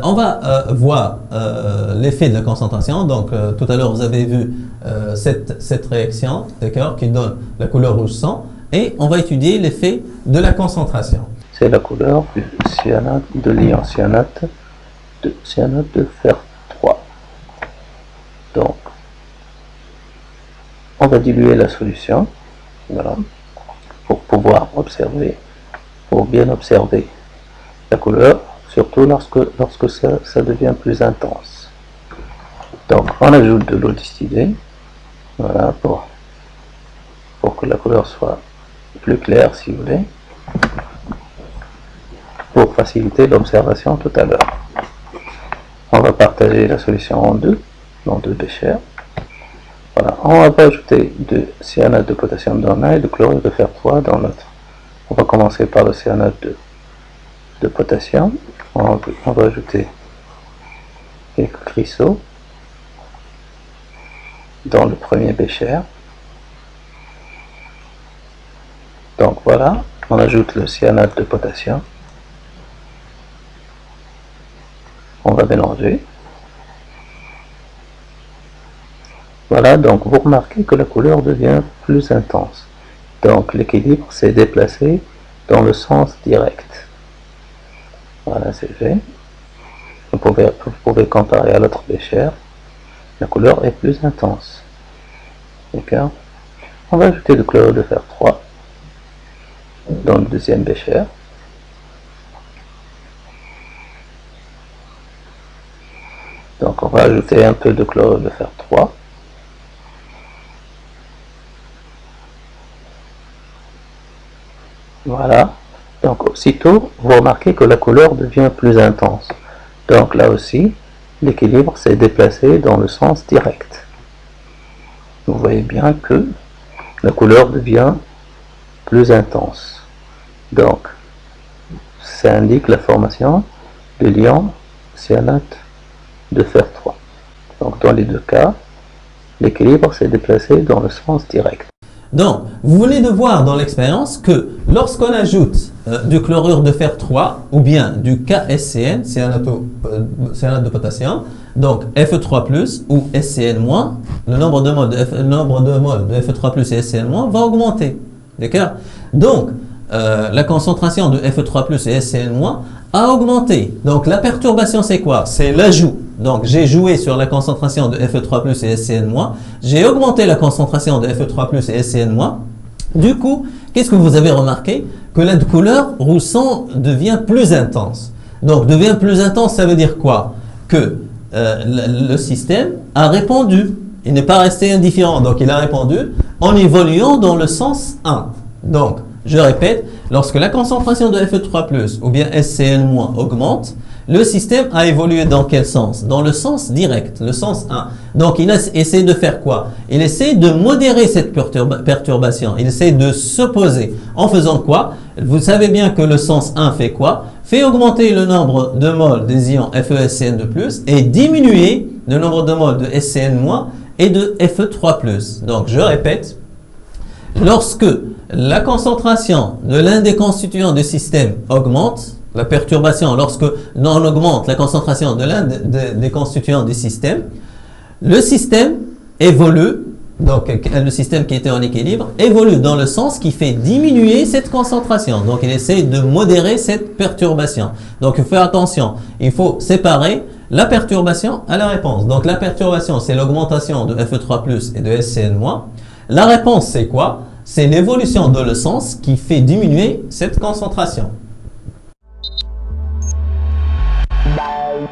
On va voir l'effet de la concentration. Donc, tout à l'heure, vous avez vu cette réaction, d'accord, qui donne la couleur rouge sang. Et on va étudier l'effet de la concentration. C'est la couleur du cyanate de l'ion cyanate de fer 3. Donc, on va diluer la solution, voilà, pour pouvoir observer, pour bien observer la couleur, surtout lorsque ça devient plus intense. Donc, on ajoute de l'eau distillée, voilà, pour que la couleur soit plus claire, si vous voulez, pour faciliter l'observation tout à l'heure. On va partager la solution en deux, dans deux béchers. Voilà, on va ajouter du cyanate de potassium dans l'un et de chlorure de fer 3 dans l'autre. On va commencer par le cyanate de potassium. On va ajouter quelques cristaux dans le premier bécher. Donc voilà, on ajoute le cyanate de potassium. On va mélanger. Voilà, donc vous remarquez que la couleur devient plus intense. Donc l'équilibre s'est déplacé dans le sens direct. Voilà, c'est fait. Vous pouvez comparer à l'autre bécher. La couleur est plus intense. D'accord. On va ajouter du chlorure de fer 3 dans le deuxième bécher. Donc on va ajouter un peu de chlorure de fer 3. Voilà. Donc aussitôt, vous remarquez que la couleur devient plus intense. Donc là aussi, l'équilibre s'est déplacé dans le sens direct. Vous voyez bien que la couleur devient plus intense. Donc, ça indique la formation de l'ion cyanate de fer 3. Donc, dans les deux cas, l'équilibre s'est déplacé dans le sens direct. Donc, vous venez de voir dans l'expérience que lorsqu'on ajoute du chlorure de fer 3 ou bien du KSCN, cyanate de potassium, donc Fe3+, ou SCN-, le nombre de moles de Fe3+ et SCN- va augmenter. D'accord? Donc, la concentration de Fe3+ et SCN- a augmenté. Donc, la perturbation, c'est quoi? C'est l'ajout. Donc, j'ai joué sur la concentration de Fe3+ et SCN-, j'ai augmenté la concentration de Fe3+ et SCN-. Du coup, qu'est-ce que vous avez remarqué? Que la couleur rouge sang devient plus intense. Donc, devient plus intense, ça veut dire quoi? Que le système a répondu. Il n'est pas resté indifférent. Donc, il a répondu en évoluant dans le sens 1. Donc, je répète, lorsque la concentration de Fe3+ ou bien SCN- augmente, le système a évolué dans quel sens? Dans le sens direct, le sens 1. Donc, il essaie de faire quoi? Il essaie de modérer cette perturbation. Il essaie de s'opposer. En faisant quoi? Vous savez bien que le sens 1 fait quoi? Fait augmenter le nombre de moles des ions FeSCN2+, et diminuer le nombre de moles de SCN- et de Fe3+. Donc, je répète, lorsque la concentration de l'un des constituants du système augmente, la perturbation, lorsque on augmente la concentration de l'un des constituants du système, le système évolue, donc le système qui était en équilibre, évolue dans le sens qui fait diminuer cette concentration. Donc il essaie de modérer cette perturbation. Donc il faut faire attention, il faut séparer la perturbation à la réponse. Donc la perturbation, c'est l'augmentation de Fe3+ et de SCN-. La réponse, c'est quoi? C'est l'évolution de le sens qui fait diminuer cette concentration. Bye.